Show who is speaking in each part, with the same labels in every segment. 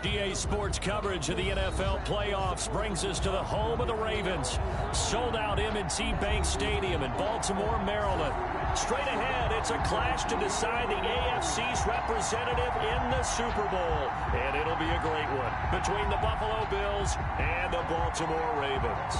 Speaker 1: EA Sports coverage of the NFL playoffs brings us to the home of the Ravens. Sold out M&T Bank Stadium in Baltimore, Maryland. Straight ahead, it's a clash to decide the AFC's representative in the Super Bowl. And it'll be a great one between the Buffalo Bills and the Baltimore Ravens.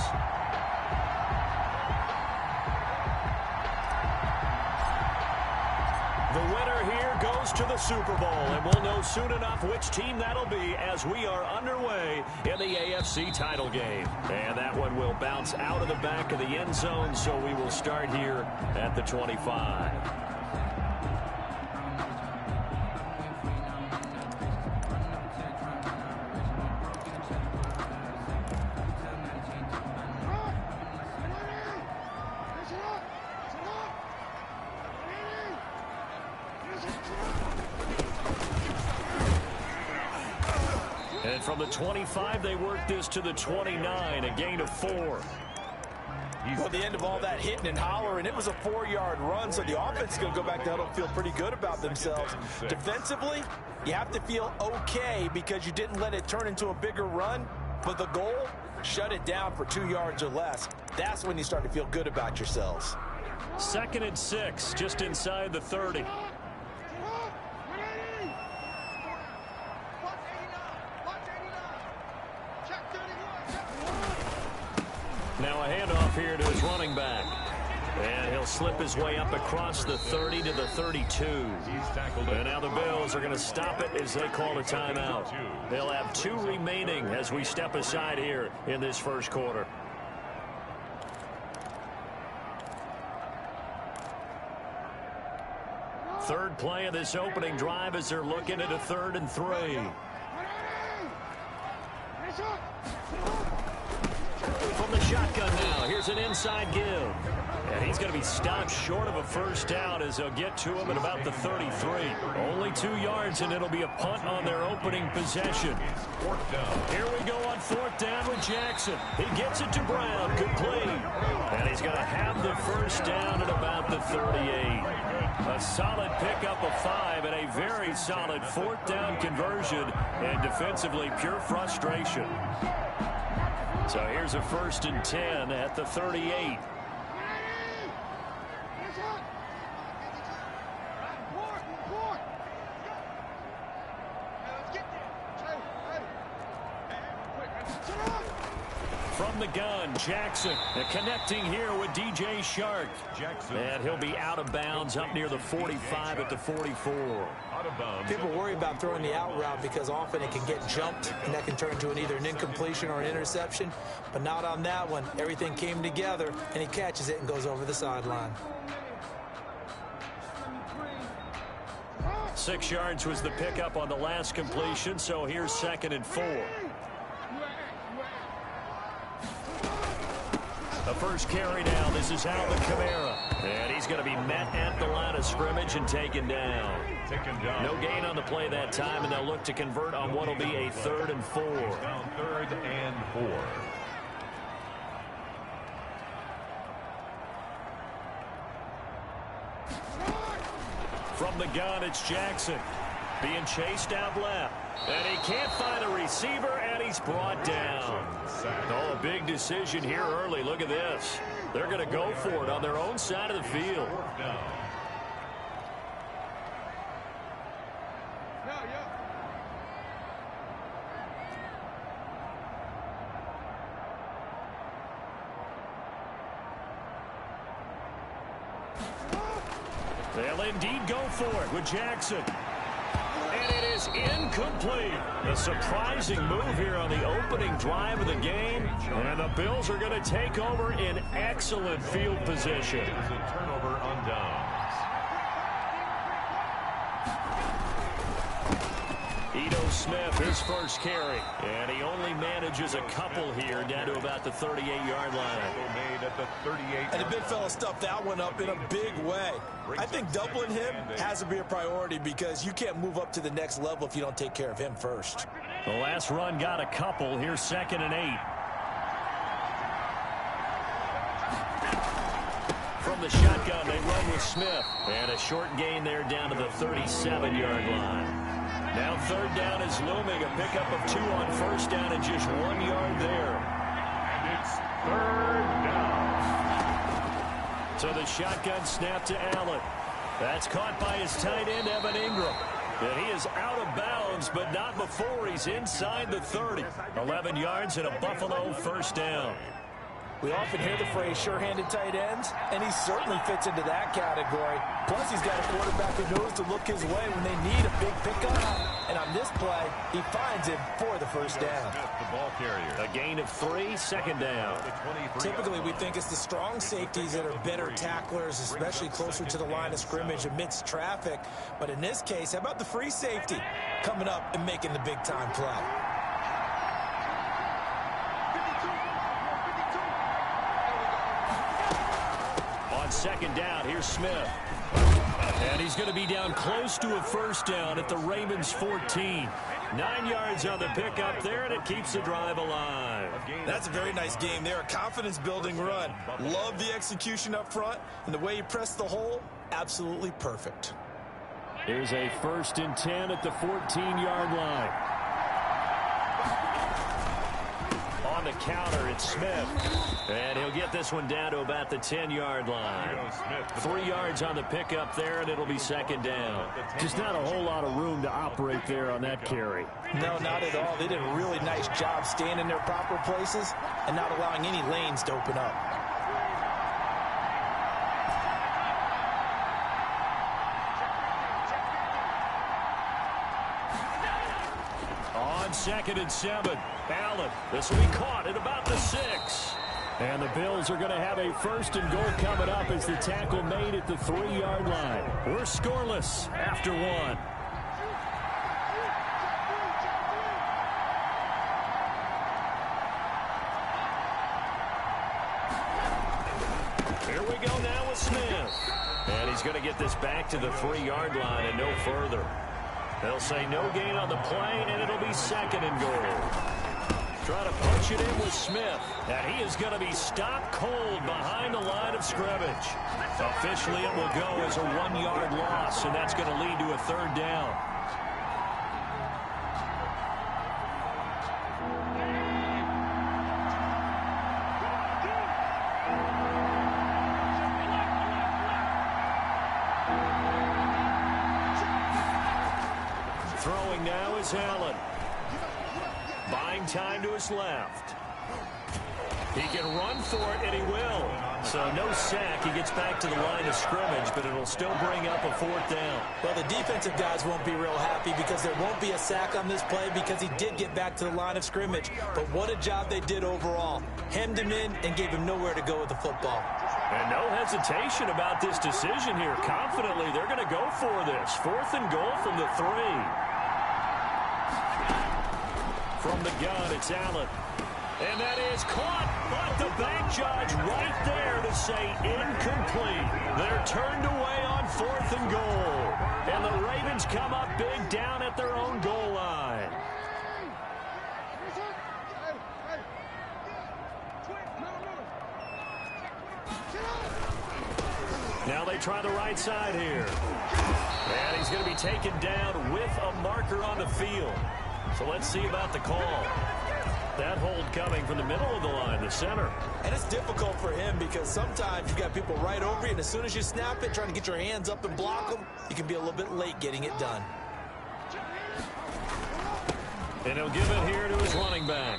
Speaker 1: The winner here goes to the Super Bowl, and we'll know soon enough which team that'll be as we are underway in the AFC title game. And that one will bounce out of the back of the end zone, so we will start here at the 25. And from the 25, they work this to the 29, a gain of 4.
Speaker 2: Well, the end of all that hitting and hollering, it was a 4-yard run, so the offense is going to go back to huddle and feel pretty good about themselves. Defensively, you have to feel okay because you didn't let it turn into a bigger run, but the goal, shut it down for 2 yards or less. That's when you start to feel good about yourselves.
Speaker 1: 2nd and 6, just inside the 30. Now a handoff here to his running back. And he'll slip his way up across the 30 to the 32. And now the Bills are going to stop it as they call a timeout. They'll have 2 remaining as we step aside here in this first quarter. Third play of this opening drive as they're looking at a 3rd and 3. From the shotgun now, here's an inside give. And he's going to be stopped short of a first down as they'll get to him at about the 33. Only 2 yards, and it'll be a punt on their opening possession. Here we go on 4th down with Jackson. He gets it to Brown. Complete. And he's going to have the first down at about the 38. A solid pickup of 5 and a very solid 4th down conversion. And defensively, pure frustration. So here's a 1st and 10 at the 38. From the gun, Jackson connecting here with DJ Shark. And he'll be out of bounds up near the 45 at the 44.
Speaker 2: People worry about throwing the out route because often it can get jumped, and that can turn into either an incompletion or an interception. But not on that one. Everything came together, and he catches it and goes over the sideline.
Speaker 1: 6 yards was the pickup on the last completion, so here's 2nd and 4. The first carry now. This is Alvin Kamara. And he's going to be met at the line of scrimmage and taken down. No gain on the play that time, and they'll look to convert on what will be a 3rd and 4.
Speaker 3: Down 3rd and 4.
Speaker 1: From the gun, it's Jackson. Being chased out left. And he can't find a receiver, and he's brought down. Oh, a big decision here early. Look at this. They're going to go for it on their own side of the field. They'll indeed go for it with Jackson. And it is incomplete. A surprising move here on the opening drive of the game. And the Bills are going to take over in excellent field position.
Speaker 3: It is a turnover on downs.
Speaker 1: Ito Smith, his first carry. And he only manages a couple here down to about the 38-yard line.
Speaker 3: Made at the 38.
Speaker 2: And the big fella stuffed that one up in a big way. I think doubling him has to be a priority because you can't move up to the next level if you don't take care of him first.
Speaker 1: The last run got a couple. Here's 2nd and 8. From the shotgun, they run with Smith. And a short gain there down to the 37-yard line. Now third down is looming. A pickup of 2 on first down and just 1 yard there.
Speaker 3: And it's third down.
Speaker 1: So the shotgun snap to Allen. That's caught by his tight end, Evan Ingram. And he is out of bounds, but not before he's inside the 30. 11 yards and a Buffalo first down.
Speaker 2: We often hear the phrase sure-handed tight ends, and he certainly fits into that category. Plus, he's got a quarterback who knows to look his way when they need a big pickup. And on this play, he finds him for the first down.
Speaker 3: The ball carrier.
Speaker 1: A gain of 3, second down.
Speaker 2: Typically, we think it's the strong safeties that are better tacklers, especially closer to the line of scrimmage amidst traffic. But in this case, how about the free safety coming up and making the big-time play?
Speaker 1: Second down, here's Smith. And he's going to be down close to a first down at the Ravens 14. 9 yards on the pickup there, and it keeps the drive alive.
Speaker 2: That's a very nice game there, a confidence-building run. Love the execution up front, and the way he pressed the hole, absolutely perfect.
Speaker 1: Here's a 1st and 10 at the 14-yard line. On the counter, it's Smith. And he'll get this one down to about the 10-yard line. 3 yards on the pickup there, and it'll be second down.
Speaker 4: Just not a whole lot of room to operate there on that carry.
Speaker 2: No, not at all. They did a really nice job staying in their proper places and not allowing any lanes to open up.
Speaker 1: On 2nd and 7, Allen. This will be caught at about the 6.
Speaker 4: And the Bills are going to have a 1st and goal coming up as the tackle made at the 3-yard line.
Speaker 1: We're scoreless after 1. Here we go now with Smith. And he's going to get this back to the 3-yard line and no further. They'll say no gain on the play, and it'll be 2nd and goal. Trying to punch it in with Smith. And he is going to be stopped cold behind the line of scrimmage. Officially, it will go as a 1-yard loss, and that's going to lead to a 3rd down. Throwing now is Allen. Buying time to his left. He can run for it, and he will. So no sack. He gets back to the line of scrimmage, but it'll still bring up a 4th down.
Speaker 2: Well, the defensive guys won't be real happy because there won't be a sack on this play because he did get back to the line of scrimmage. But what a job they did overall. Hemmed him in and gave him nowhere to go with the football.
Speaker 1: And no hesitation about this decision here. Confidently, they're going to go for this. 4th and goal from the 3. From the gun, it's Allen. And that is caught, but the back judge right there to say incomplete. They're turned away on 4th and goal. And the Ravens come up big down at their own goal line. Now they try the right side here. And he's going to be taken down with a marker on the field. So let's see about the call. That hold coming from the middle of the line, the center.
Speaker 2: And it's difficult for him because sometimes you've got people right over you, and as soon as you snap it, trying to get your hands up and block them, you can be a little bit late getting it done.
Speaker 1: And he'll give it here to his running back.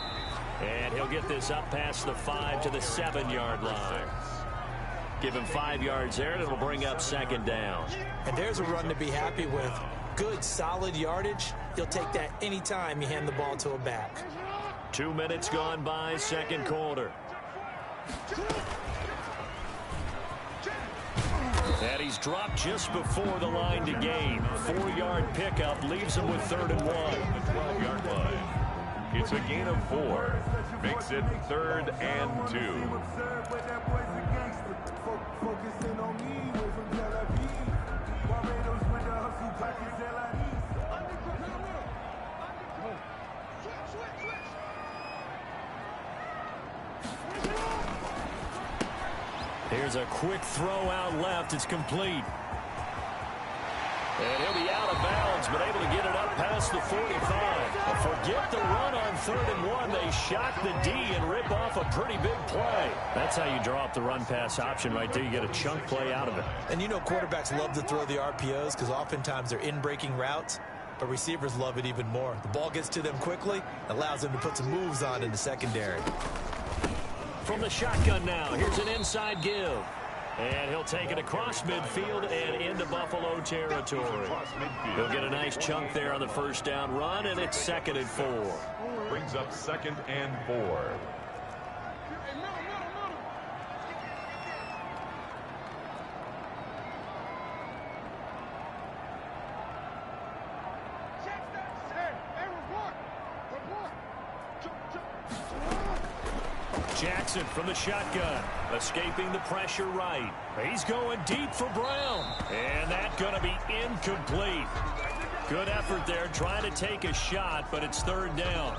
Speaker 1: And he'll get this up past the 5 to the 7-yard line. Give him 5 yards there, and it'll bring up 2nd down.
Speaker 2: And there's a run to be happy with. Good, solid yardage. You'll take that anytime you hand the ball to a back.
Speaker 1: 2 minutes gone by, 2nd quarter. And he's dropped just before the line to gain. 4-yard pickup leaves him with 3rd and 1.
Speaker 3: The 12-yard line. It's a gain of 4. Makes it 3rd and 2.
Speaker 1: Here's a quick throw out left. It's complete. And he'll be out of bounds, but able to get it up past the 45. Forget the run on 3rd and 1. They shock the D and rip off a pretty big play. That's how you draw up the run-pass option right there. You get a chunk play out of it.
Speaker 2: And you know quarterbacks love to throw the RPOs because oftentimes they're in-breaking routes, but receivers love it even more. The ball gets to them quickly, allows them to put some moves on in the secondary.
Speaker 1: From the shotgun now, here's an inside give. And he'll take it across midfield and into Buffalo territory. He'll get a nice chunk there on the first down run, and it's 2nd and 4.
Speaker 3: Brings up 2nd and 4.
Speaker 1: Jackson from the shotgun, escaping the pressure right. He's going deep for Brown, and that's going to be incomplete. Good effort there, trying to take a shot, but it's 3rd down.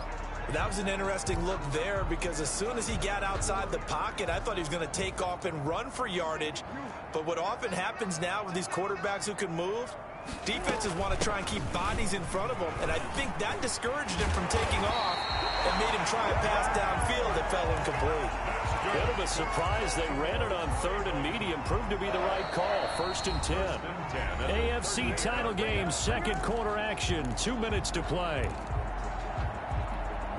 Speaker 2: That was an interesting look there because as soon as he got outside the pocket, I thought he was going to take off and run for yardage. But what often happens now with these quarterbacks who can move, defenses want to try and keep bodies in front of them, and I think that discouraged him from taking off and made him try a pass downfield that fell incomplete.
Speaker 1: Bit of a surprise. They ran it on 3rd and medium. Proved to be the right call. 1st and 10. AFC title game, 2nd quarter action. 2 minutes to play.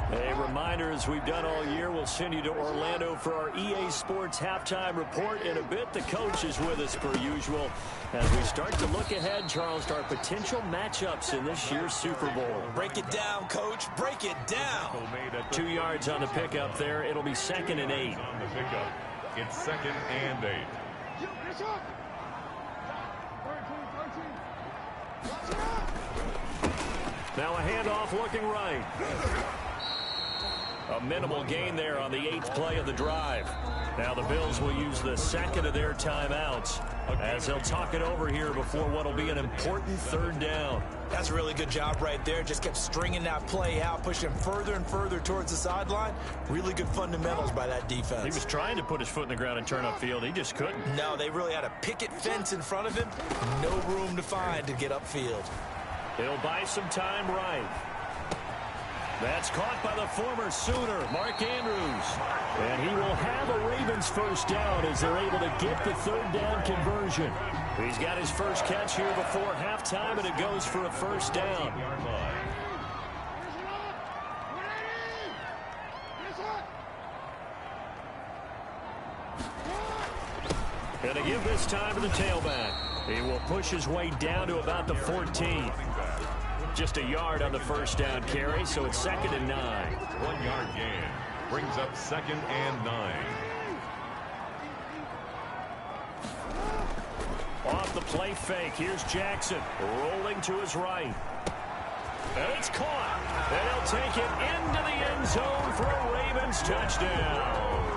Speaker 1: A reminder, as we've done all year, we'll send you to Orlando for our EA Sports halftime report. In a bit, the coach is with us per usual. As we start to look ahead, Charles, to our potential matchups in this year's Super Bowl.
Speaker 2: Break it down, Coach. Break it down.
Speaker 1: 2 yards on the pickup there. It'll be 2nd and 8.
Speaker 3: On the pickup, it's 2nd and 8.
Speaker 1: Now a handoff looking right. A minimal gain there on the 8th play of the drive. Now the Bills will use the 2nd of their timeouts as they'll talk it over here before what will be an important 3rd down.
Speaker 2: That's a really good job right there. Just kept stringing that play out, pushing him further and further towards the sideline. Really good fundamentals by that defense.
Speaker 1: He was trying to put his foot in the ground and turn upfield. He just couldn't.
Speaker 2: No, they really had a picket fence in front of him. No room to find to get upfield.
Speaker 1: He'll buy some time right. That's caught by the former Sooner, Mark Andrews. And he will have a Ravens first down as they're able to get the 3rd down conversion. He's got his first catch here before halftime, and it goes for a first down. And to give this time to the tailback. He will push his way down to about the 14. Just a yard on the first down carry, so it's 2nd and 9.
Speaker 3: 1 yard gain brings up 2nd and 9.
Speaker 1: Off the play fake, here's Jackson rolling to his right. And it's caught. And he'll take it into the end zone for a Ravens touchdown.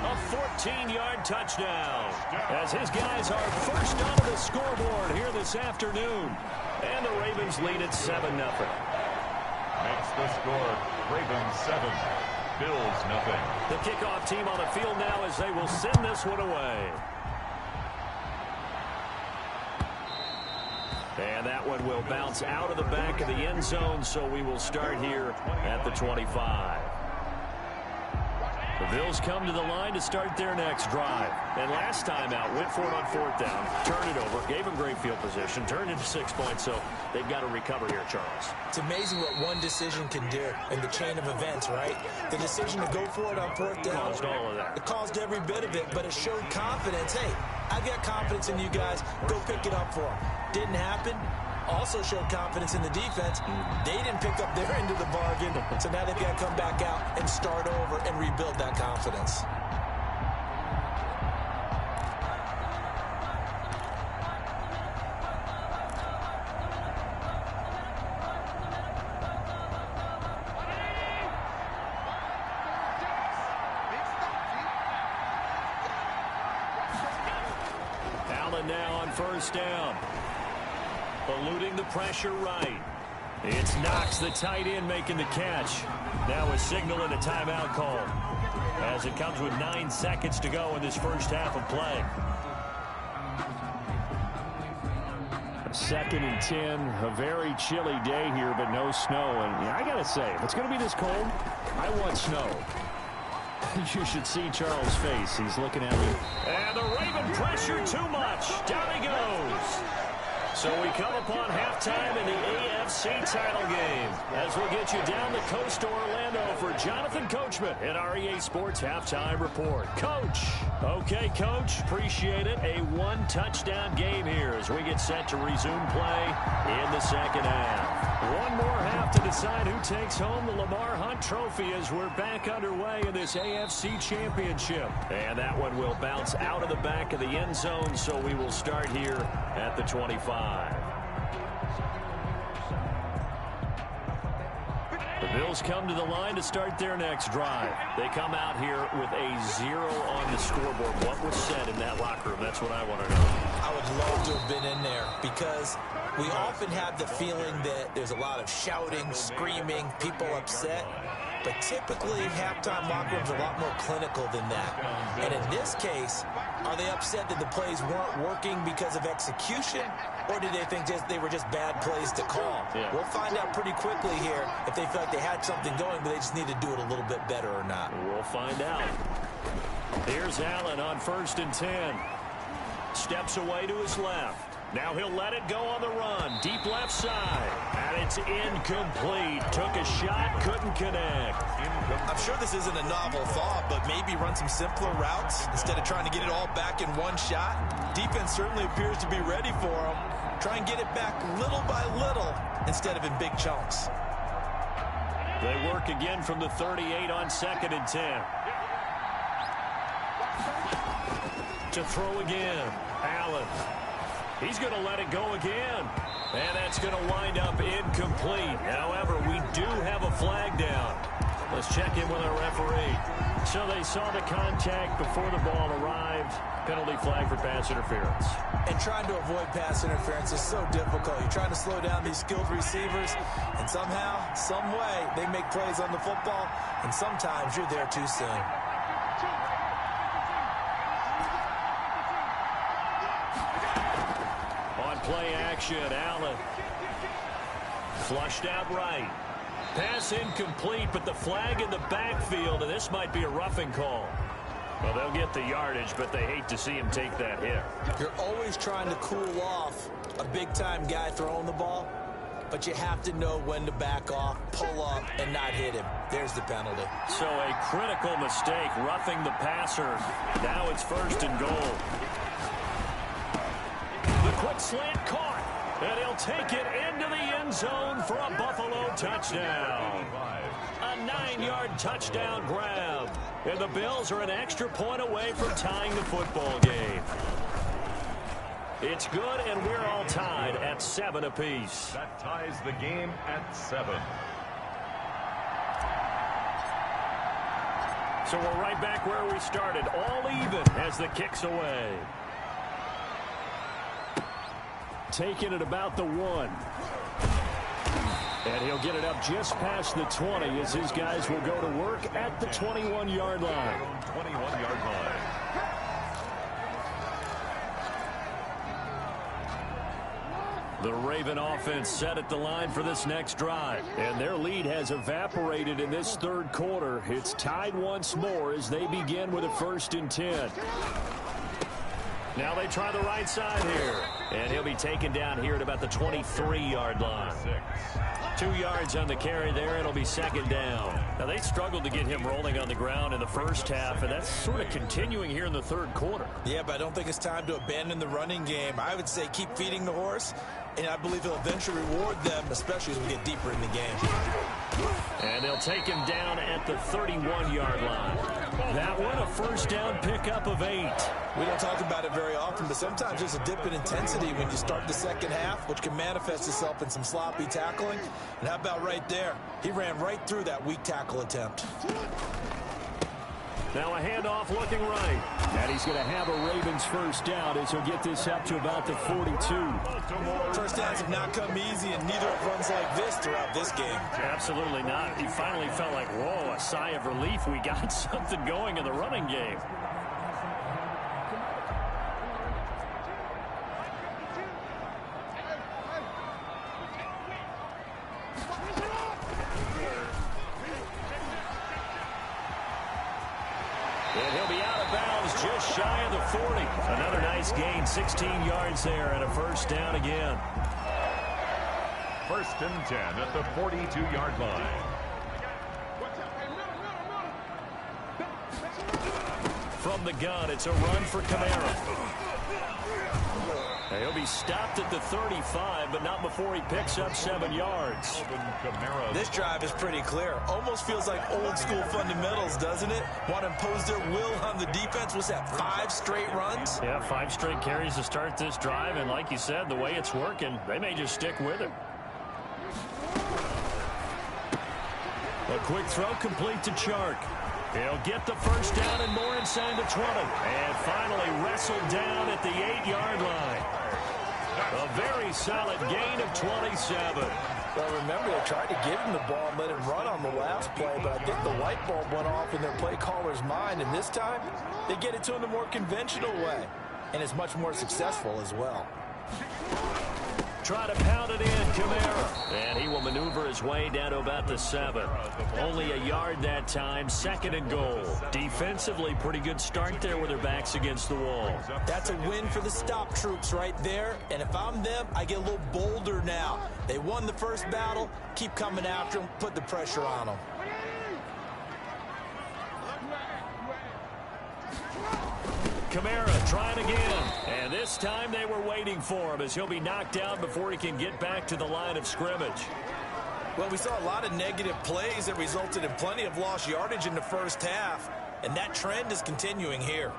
Speaker 1: A 14-yard touchdown as his guys are first onto the scoreboard here this afternoon. And the Ravens lead at 7-0.
Speaker 3: Makes the score Ravens 7, Bills nothing.
Speaker 1: The kickoff team on the field now as they will send this one away. And that one will bounce out of the back of the end zone, so we will start here at the 25. The Bills come to the line to start their next drive. And last time out, went for it on 4th down, turned it over, gave them great field position, turned into 6 points, so they've got to recover here, Charles.
Speaker 2: It's amazing what one decision can do in the chain of events, right? The decision to go for it on 4th down.
Speaker 1: Caused all of that.
Speaker 2: It caused every bit of it, but it showed confidence. Hey, I've got confidence in you guys. Go pick it up for them. Didn't happen. Also showed confidence in the defense. They didn't pick up their end of the bargain, so now they've got to come back out and start over and rebuild that confidence.
Speaker 1: Allen now on first down. Eluding the pressure right. It's Knox, the tight end, making the catch. Now a signal and a timeout call as it comes with 9 seconds to go in this first half of play.
Speaker 4: 2nd and 10. A very chilly day here, but no snow. And I got to say, if it's going to be this cold, I want snow. You should see Charles' face. He's looking at me.
Speaker 1: And the Raven pressure too much. Down he goes. So we come upon halftime in the AFC title game as we get you down the coast to Orlando for Jonathan Coachman in our EA Sports Halftime Report. Coach. Okay, Coach. Appreciate it. A one-touchdown game here as we get set to resume play in the second half. One more half to decide who takes home the Lamar Hunt Trophy as we're back underway in this AFC Championship. And that one will bounce out of the back of the end zone, so we will start here at the 25. The Bills come to the line to start their next drive. They come out here with a 0 on the scoreboard. What was said in that locker room? That's what I want to know.
Speaker 2: I would love to have been in there because we often have the feeling that there's a lot of shouting, screaming, people upset. But typically, halftime locker rooms are a lot more clinical than that. And in this case, are they upset that the plays weren't working because of execution? Or do they think they were just bad plays to call? Yeah. We'll find out pretty quickly here if they feel like they had something going, but they just need to do it a little bit better or not.
Speaker 1: We'll find out. Here's Allen on 1st and 10. Steps away to his left. Now he'll let it go on the run. Deep left side. And it's incomplete. Took a shot, couldn't connect.
Speaker 2: I'm sure this isn't a novel thought, but maybe run some simpler routes instead of trying to get it all back in one shot. Defense certainly appears to be ready for him. Try and get it back little by little instead of in big chunks.
Speaker 1: They work again from the 38 on 2nd and 10. To throw again. Allen. He's going to let it go again. And that's going to wind up incomplete. However, we do have a flag down. Let's check in with our referee. So they saw the contact before the ball arrived. Penalty flag for pass interference.
Speaker 2: And trying to avoid pass interference is so difficult. You're trying to slow down these skilled receivers, and somehow, some way, they make plays on the football, and sometimes you're there too soon.
Speaker 1: Play action, Allen. Flushed out right. Pass incomplete, but the flag in the backfield, and this might be a roughing call. Well, they'll get the yardage, but they hate to see him take that hit.
Speaker 2: You're always trying to cool off a big-time guy throwing the ball, but you have to know when to back off, pull up, and not hit him. There's the penalty.
Speaker 1: So a critical mistake, roughing the passer. Now it's 1st and goal. Quick slant caught, and he'll take it into the end zone for a Buffalo touchdown. A 9-yard touchdown grab. And the Bills are an extra point away from tying the football game. It's good, and we're all tied at 7 apiece.
Speaker 3: That ties the game at 7.
Speaker 1: So we're right back where we started, all even as the kick's away.
Speaker 4: Taking it about the 1. And he'll get it up just past the 20 as his guys will go to work at the 21-yard line.
Speaker 3: 21-yard line.
Speaker 1: The Raven offense set at the line for this next drive.
Speaker 4: And their lead has evaporated in this 3rd quarter. It's tied once more as they begin with a 1st and 10.
Speaker 1: Now they try the right side here. And he'll be taken down here at about the 23-yard line. 2 yards on the carry there. It'll be 2nd down. Now they struggled to get him rolling on the ground in the first half, and that's sort of continuing here in the 3rd quarter.
Speaker 2: Yeah, but I don't think it's time to abandon the running game. I would say keep feeding the horse, and I believe he'll eventually reward them, especially as we get deeper in the game.
Speaker 1: And they'll take him down at the 31-yard line. That one, a 1st down pickup of 8.
Speaker 2: We don't talk about it very often, but sometimes there's a dip in intensity when you start the second half, which can manifest itself in some sloppy tackling. And how about right there? He ran right through that weak tackle attempt.
Speaker 1: Now a handoff looking right.
Speaker 4: And he's going to have a Ravens 1st down as he'll get this up to about the 42.
Speaker 2: First downs have not come easy, and neither have runs like this throughout this game.
Speaker 1: Absolutely not. He finally felt like, whoa, a sigh of relief. We got something going in the running game. And he'll be out of bounds just shy of the 40. Another nice gain, 16 yards there and a first down again.
Speaker 3: First and 10 at the 42-yard line.
Speaker 1: From the gun, it's a run for Kamara. He'll be stopped at the 35, but not before he picks up 7 yards.
Speaker 2: This drive is pretty clear. Almost feels like old school fundamentals, doesn't it? Want to impose their will on the defense. Was that 5 straight runs?
Speaker 1: Yeah, 5 straight carries to start this drive, and like you said, the way it's working, they may just stick with it. A quick throw complete to Chark. He'll get the first down and more inside the 20. And finally wrestled down at the 8-yard line. A very solid gain of 27.
Speaker 2: Well, remember, they tried to give him the ball and let him run on the last play, but I think the light bulb went off in their play caller's mind, and this time they get it to him the more conventional way, and it's much more successful as well.
Speaker 1: Try to pound it in, Kamara. And he will maneuver his way down to about the 7. Only a yard that time, 2nd and goal. Defensively, pretty good start there with their backs against the wall.
Speaker 2: That's a win for the stop troops right there. And if I'm them, I get a little bolder now. They won the first battle. Keep coming after them. Put the pressure on them.
Speaker 1: Kamara trying again. And this time they were waiting for him as he'll be knocked down before he can get back to the line of scrimmage.
Speaker 2: Well, we saw a lot of negative plays that resulted in plenty of lost yardage in the first half. And that trend is continuing here.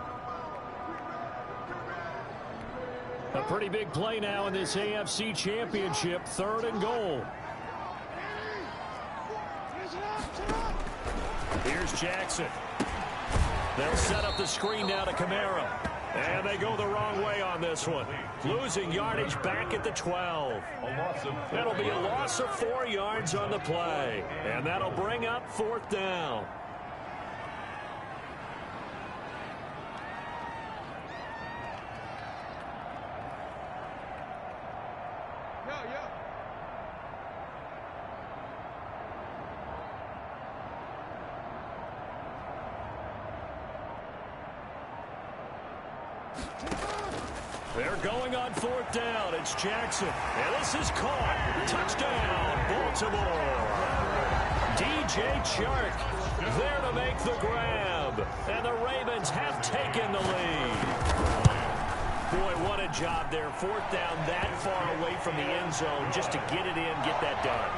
Speaker 1: A pretty big play now in this AFC Championship. 3rd and goal. Here's Jackson. They'll set up the screen down to Kamara. And they go the wrong way on this one. Losing yardage back at the 12. That'll be a loss of 4 yards on the play. And that'll bring up 4th down. They're going on 4th down. It's Jackson. And this is caught. Touchdown, Baltimore. DJ Chark there to make the grab. And the Ravens have taken the lead. Boy, what a job there. 4th down that far away from the end zone just to get it in, get that done.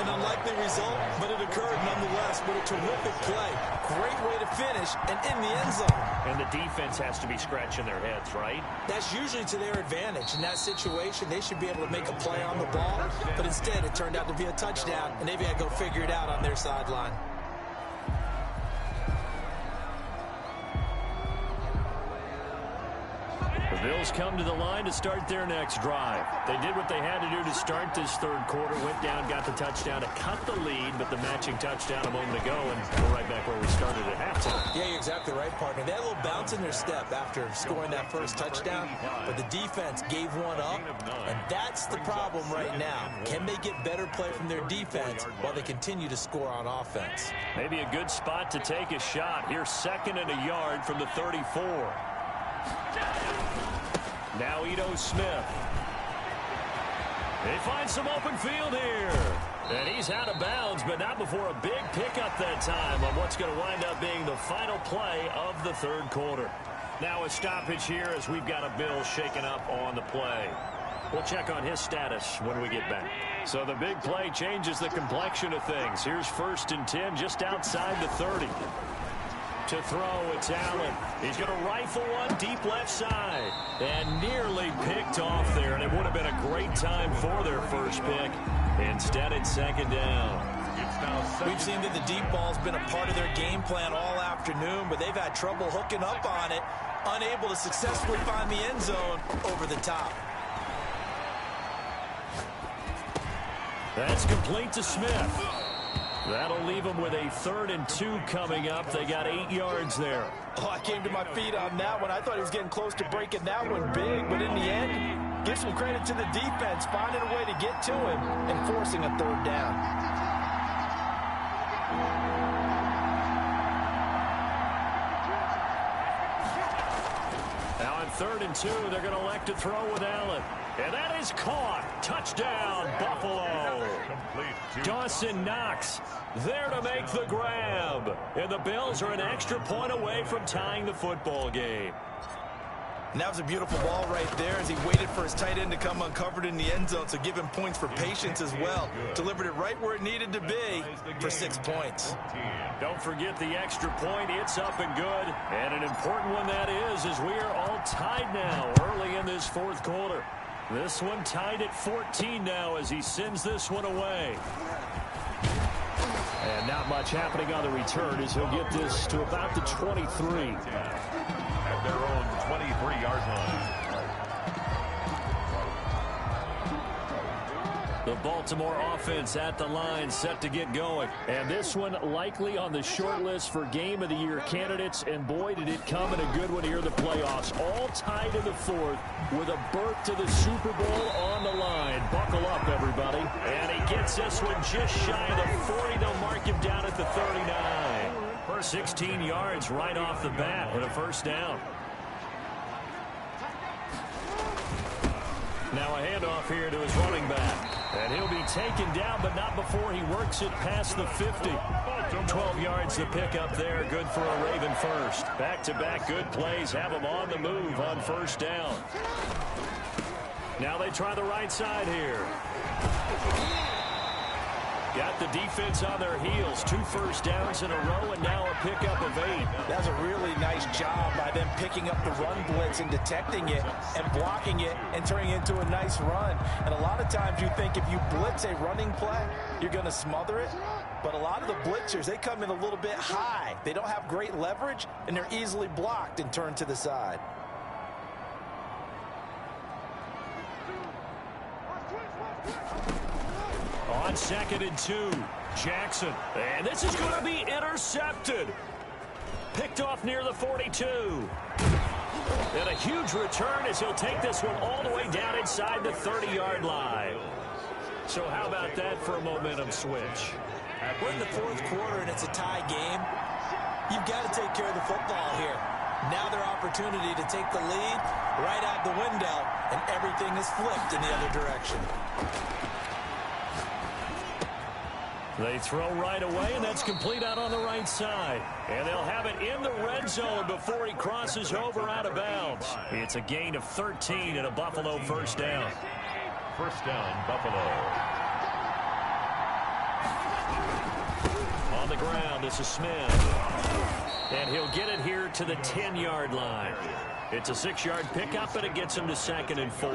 Speaker 2: An unlikely result, but it occurred nonetheless. What a terrific play. Great way to finish and in the end zone.
Speaker 1: And the defense has to be scratching their heads, right?
Speaker 2: That's usually to their advantage. In that situation, they should be able to make a play on the ball, but instead it turned out to be a touchdown, and they've got to go figure it out on their sideline.
Speaker 1: The Bills come to the line to start their next drive. They did what they had to do to start this 3rd quarter, went down, got the touchdown to cut the lead, but the matching touchdown a moment ago, and we're right back where we started at halftime.
Speaker 2: Yeah, you're exactly right, partner. They had a little bounce in their step after scoring that first touchdown, but the defense gave one up, and that's the problem right now. Can they get better play from their defense while they continue to score on offense?
Speaker 1: Maybe a good spot to take a shot. Here's 2nd and a yard from the 34. Now Ito Smith. They find some open field here. And he's out of bounds, but not before a big pickup that time on what's going to wind up being the final play of the 3rd quarter. Now a stoppage here as we've got a Bill shaken up on the play. We'll check on his status when we get back. So the big play changes the complexion of things. Here's 1st and 10 just outside the 30. To throw, it's Allen. He's going to rifle one deep left side. And nearly picked off there. And it would have been a great time for their first pick. Instead, it's 2nd down.
Speaker 2: We've seen that the deep ball's been a part of their game plan all afternoon, but they've had trouble hooking up on it, unable to successfully find the end zone over the top.
Speaker 1: That's complete to Smith. That'll leave them with a 3rd and 2 coming up. They got 8 yards there.
Speaker 2: Oh, I came to my feet on that one. I thought he was getting close to breaking that one big, but in the end, give some credit to the defense, finding a way to get to him and forcing a 3rd down.
Speaker 1: 3rd and 2. They're going to elect to throw with Allen. And that is caught. Touchdown, Buffalo. Dawson Knox there to make the grab. And the Bills are an extra point away from tying the football game.
Speaker 2: And that was a beautiful ball right there as he waited for his tight end to come uncovered in the end zone, so give him points for patience as well. Delivered it right where it needed to be for 6 points.
Speaker 1: Don't forget the extra point. It's up and good. And an important one that is, as we are all tied now early in this 4th quarter. This one tied at 14 now as he sends this one away. And not much happening on the return as he'll get this to about the 23.
Speaker 3: At their own 23-yard line.
Speaker 1: The Baltimore offense at the line set to get going. And this one likely on the short list for Game of the Year candidates. And boy, did it come in a good one here in the playoffs. All tied in the 4th with a berth to the Super Bowl on the line. Buckle up, everybody. And he gets this one just shy of the 40. They'll mark him down at the 39. 16 yards right off the bat with a 1st down. Now a handoff here to his running back. And he'll be taken down, but not before he works it past the 50. 12 yards to pick up there. Good for a Raven first. Back-to-back good plays. Have him on the move on 1st down. Now they try the right side here. Got the defense on their heels. 2 first downs in a row, and now a pickup of 8.
Speaker 2: That's a really nice job by them picking up the run blitz and detecting it and blocking it and turning it into a nice run. And a lot of times you think if you blitz a running play, you're going to smother it. But a lot of the blitzers, they come in a little bit high. They don't have great leverage, and they're easily blocked and turned to the side.
Speaker 1: On 2nd and 2, Jackson. And this is going to be intercepted. Picked off near the 42. And a huge return as he'll take this one all the way down inside the 30-yard line. So how about that for a momentum switch?
Speaker 2: We're in the 4th quarter, and it's a tie game. You've got to take care of the football here. Now their opportunity to take the lead right out the window, and everything is flipped in the other direction.
Speaker 1: They throw right away, and that's complete out on the right side. And they'll have it in the red zone before he crosses over out of bounds. It's a gain of 13 and a Buffalo 1st down.
Speaker 3: 1st down, Buffalo.
Speaker 1: On the ground, this is Smith. And he'll get it here to the 10-yard line. It's a 6-yard pickup, and it gets him to 2nd and 4.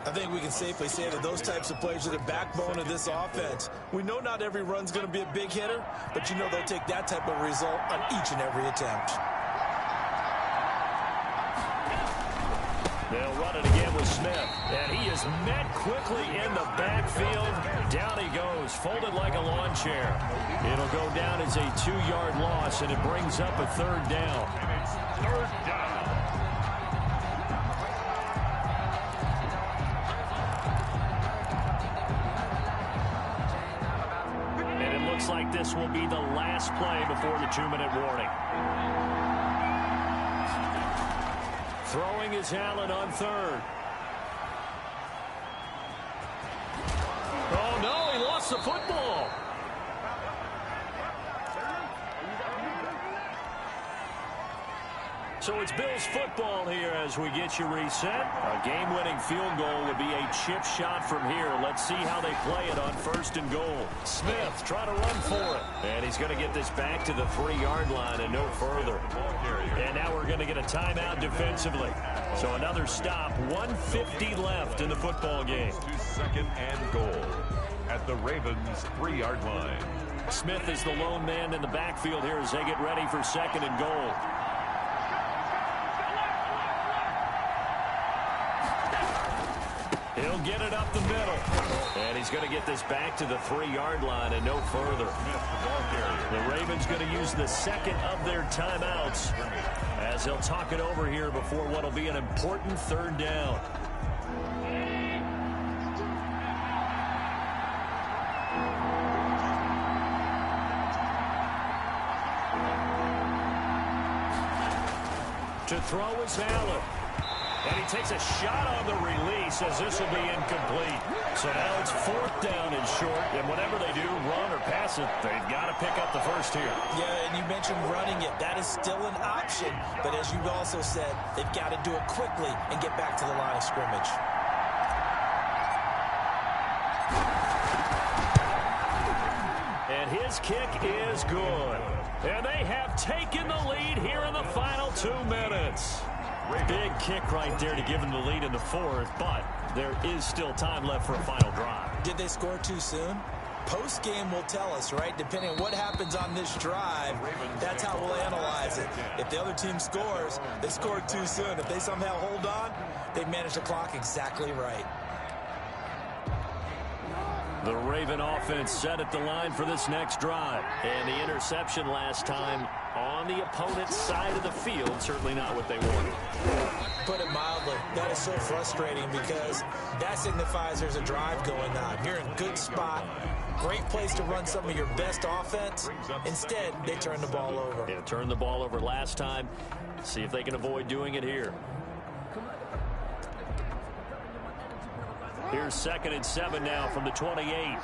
Speaker 2: I think we can safely say that those types of plays are the backbone of this offense. We know not every run's going to be a big hitter, but you know they'll take that type of result on each and every attempt.
Speaker 1: They'll run it again with Smith, and he is met quickly in the backfield. Down he goes, folded like a lawn chair. It'll go down as a 2-yard loss, and it brings up a 3rd down.
Speaker 3: 3rd down.
Speaker 1: Looks like this will be the last play before the 2-minute warning. Throwing is Allen on 3rd. Oh, no, he lost the football. So it's Bills football here as we get you reset. A game-winning field goal would be a chip shot from here. Let's see how they play it on 1st and goal. Smith trying to run for it. And he's going to get this back to the 3-yard line and no further. And now we're going to get a timeout defensively. So another stop, 1:50 left in the football game.
Speaker 3: To 2nd and goal at the Ravens' 3-yard line.
Speaker 1: Smith is the lone man in the backfield here as they get ready for 2nd and goal. He'll get it up the middle. And he's going to get this back to the 3-yard line and no further. The Ravens going to use the 2nd of their timeouts as they'll talk it over here before what will be an important 3rd down. To throw is Allen. And he takes a shot on the release as this will be incomplete. So now it's 4th down and short, and whatever they do, run or pass it, they've got to pick up the first here.
Speaker 2: Yeah, and you mentioned running it. That is still an option, but as you've also said, they've got to do it quickly and get back to the line of scrimmage.
Speaker 1: And his kick is good. And they have taken the lead here in the final 2 minutes. Big kick right there to give them the lead in the 4th, but there is still time left for a final drive.
Speaker 2: Did they score too soon? Post-game will tell us, right? Depending on what happens on this drive, that's how we'll analyze it. If the other team scores, they scored too soon. If they somehow hold on, they've managed the clock exactly right.
Speaker 1: The Raven offense set at the line for this next drive. And the interception last time on the opponent's side of the field, certainly not what they wanted.
Speaker 2: Put it mildly, that is so frustrating because that signifies there's a drive going on. You're in a good spot, great place to run some of your best offense. Instead, they turn the ball over.
Speaker 1: Yeah, turned the ball over last time. See if they can avoid doing it here. Here's 2nd and 7 now from the 28.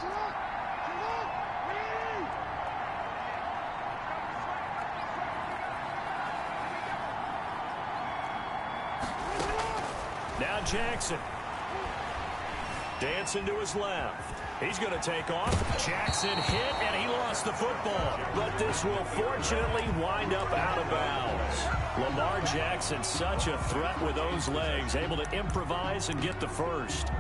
Speaker 1: Now Jackson. Dancing to his left. He's going to take off. Jackson hit, and he lost the football. But this will fortunately wind up out of bounds. Lamar Jackson, such a threat with those legs, able to improvise and get the first.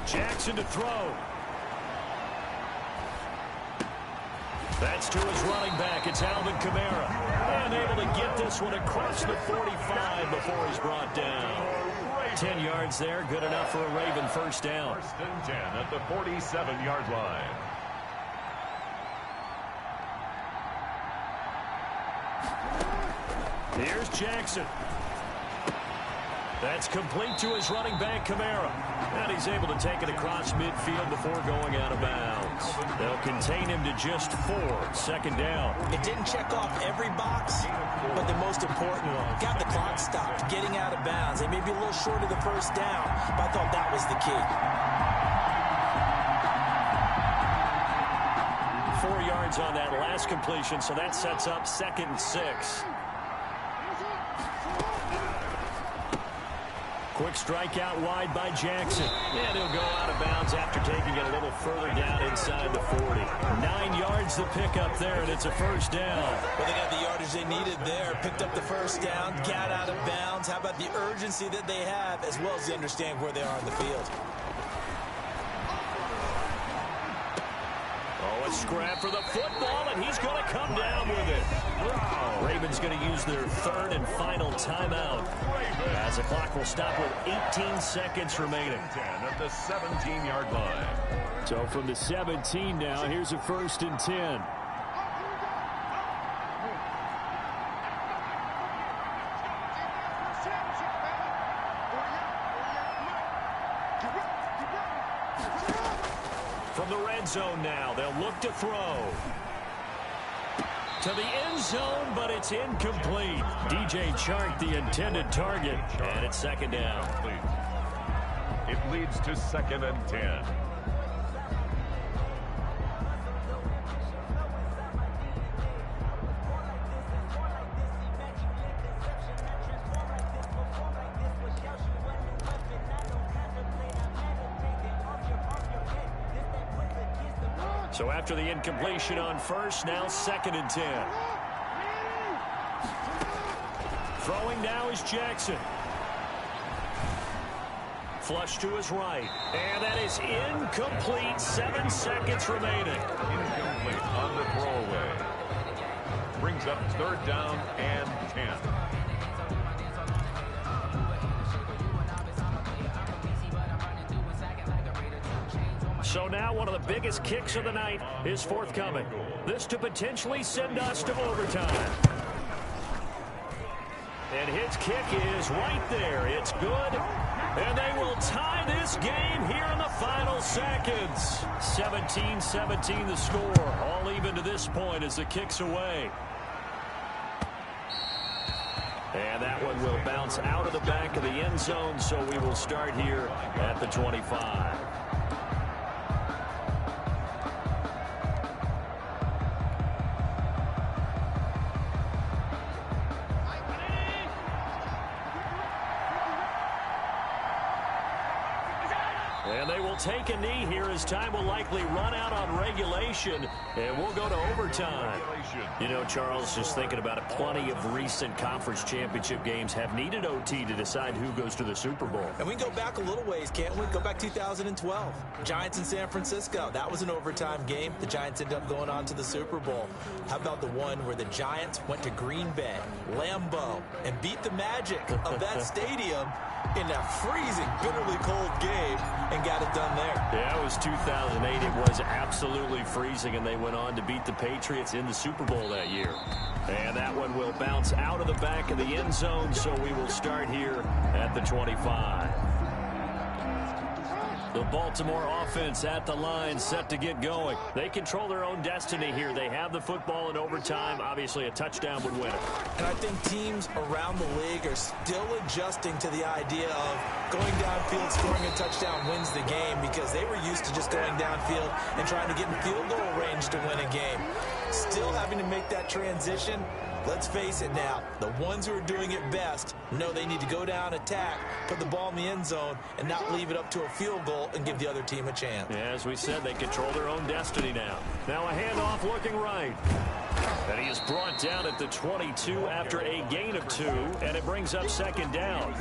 Speaker 1: Jackson to throw. That's to his running back. It's Alvin Kamara. And able to get this one across the 45 before he's brought down. 10 yards there. Good enough for a Raven first down.
Speaker 3: 1st and 10 at the 47-yard line.
Speaker 1: Here's Jackson. That's complete to his running back, Kamara. And he's able to take it across midfield before going out of bounds. They'll contain him to just 4. 2nd down.
Speaker 2: It didn't check off every box, but the most important one. Got the clock stopped, getting out of bounds. They may be a little short of the first down, but I thought that was the key.
Speaker 1: 4 yards on that last completion, so that sets up 2nd and 6. Quick strike out wide by Jackson. And he'll go out of bounds after taking it a little further down inside the 40. 9 yards to pick up there, and it's a first down.
Speaker 2: Well, they got the yardage they needed there. Picked up the first down, got out of bounds. How about the urgency that they have, as well as they understand where they are in the field.
Speaker 1: Oh, a scrap for the football, and he's going to come down with it. Wow. Ravens going to use their 3rd and final timeout, as the clock will stop with 18 seconds remaining.
Speaker 3: 10 at the 17-yard line.
Speaker 4: So from the 17 now, here's a 1st and 10.
Speaker 1: From the red zone now, they'll look to throw. To the end zone, but it's incomplete. DJ Chark, the intended target, and it's 2nd down.
Speaker 3: It leads to 2nd and 10.
Speaker 1: So after the incompletion on first, now 2nd and 10. Throwing now is Jackson. Flush to his right. And that is incomplete. 7 seconds remaining.
Speaker 3: Incomplete on the throwaway. Brings up 3rd down and 10.
Speaker 1: So now one of the biggest kicks of the night is forthcoming. This to potentially send us to overtime. And his kick is right there. It's good. And they will tie this game here in the final seconds. 17-17 the score. All even to this point as the kick's away. And that one will bounce out of the back of the end zone, so we will start here at the 25. And they will take a knee here as time will likely run out on regulation, and we'll go to overtime. You know, Charles, just thinking about it, plenty of recent conference championship games have needed OT to decide who goes to the Super Bowl.
Speaker 2: And we can go back a little ways, can't we? Go back 2012. Giants in San Francisco. That was an overtime game. The Giants ended up going on to the Super Bowl. How about the one where the Giants went to Green Bay, Lambeau, and beat the magic of that stadium in that freezing, bitterly cold game and got it done there.
Speaker 1: Yeah, it was 2008. It was absolutely freezing, and they went on to beat the Patriots in the Super Bowl that year. And that one will bounce out of the back of the end zone, so we will start here at the 25. The Baltimore offense at the line, set to get going. They control their own destiny here. They have the football in overtime. Obviously, a touchdown would win it.
Speaker 2: And I think teams around the league are still adjusting to the idea of going downfield, scoring a touchdown wins the game, because they were used to just going downfield and trying to get in field goal range to win a game. Still having to make that transition. Let's face it now, the ones who are doing it best know they need to go down, attack, put the ball in the end zone, and not leave it up to a field goal and give the other team a chance.
Speaker 1: Yeah, as we said, they control their own destiny now. Now a handoff looking right. And he is brought down at the 22 after a gain of 2, and it brings up second down.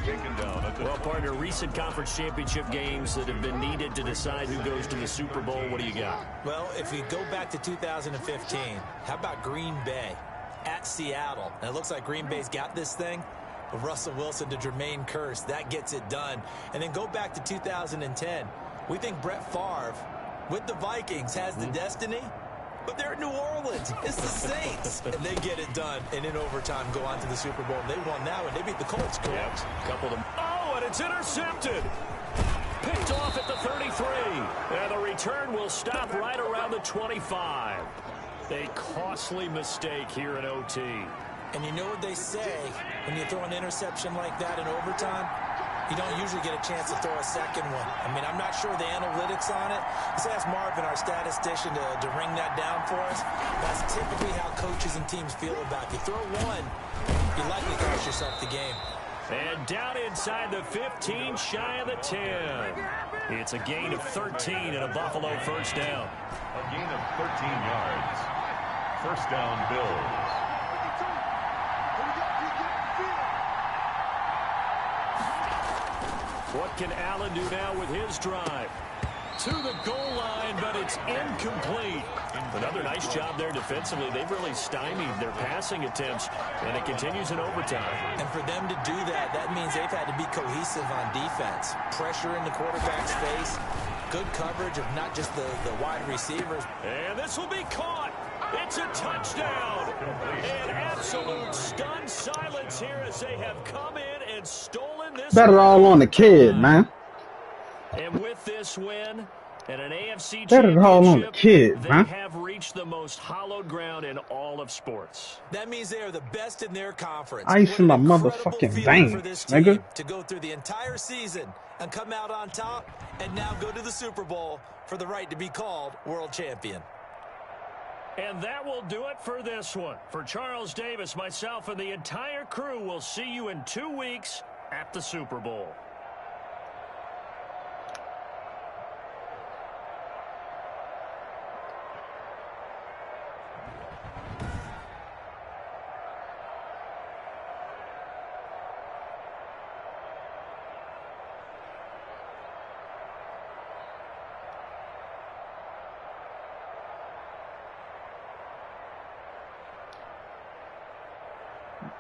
Speaker 1: Well, partner, recent conference championship games that have been needed to decide who goes to the Super Bowl, what do you got?
Speaker 2: Well, if we go back to 2015, how about Green Bay at Seattle? And it looks like Green Bay's got this thing. Russell Wilson to Jermaine Kearse, that gets it done. And then go back to 2010. We think Brett Favre with the Vikings has the destiny, but they're in New Orleans. It's the Saints. And they get it done. And in overtime, go on to the Super Bowl. They won that one. They beat the Colts, correct?
Speaker 1: Yep. A couple of them. Oh, and it's intercepted. Picked off at the 33. And the return will stop right around the 25. A costly mistake here in OT.
Speaker 2: And you know what they say, when you throw an interception like that in overtime, you don't usually get a chance to throw a second one. I mean, I'm not sure the analytics on it. Let's ask Marvin, our statistician, to ring that down for us. That's typically how coaches and teams feel about it. You throw one, you likely cost yourself the game.
Speaker 1: And down inside the 15, shy of the 10. It's a gain of 13 and a Buffalo first down.
Speaker 3: A gain of 13 yards. First down, Bills.
Speaker 1: What can Allen do now with his drive? To the goal line, but it's incomplete. Another nice job there defensively. They've really stymied their passing attempts, and it continues in overtime.
Speaker 2: And for them to do that, that means they've had to be cohesive on defense. Pressure in the quarterback's face, good coverage of not just the wide receivers.
Speaker 1: And this will be caught. It's a touchdown. And absolute stunned silence here as they have come in and stolen this.
Speaker 5: Better all on the kid, man.
Speaker 1: And with this win and an AFC
Speaker 5: Better all on the
Speaker 1: championship,
Speaker 5: kid,
Speaker 1: they
Speaker 5: man.
Speaker 1: have reached the most hallowed ground in all of sports.
Speaker 2: That means they are the best in their conference.
Speaker 5: Ice in my
Speaker 2: What an
Speaker 5: motherfucking
Speaker 2: incredible feeling
Speaker 5: veins,
Speaker 2: for this team
Speaker 5: nigga.
Speaker 2: to go through the entire season and come out on top and now go to the Super Bowl for the right to be called world champion.
Speaker 1: And that will do it for this one. For Charles Davis, myself, and the entire crew, will see you in 2 weeks at the Super Bowl.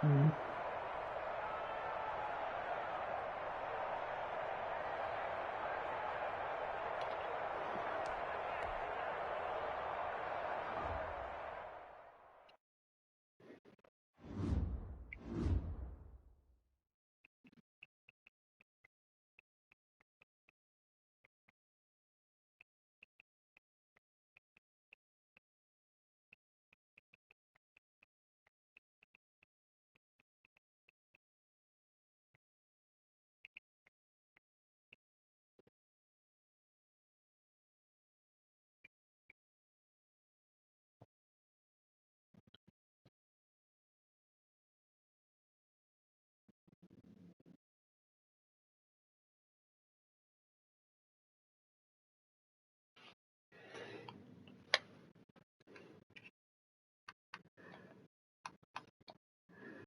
Speaker 5: Mm-hmm.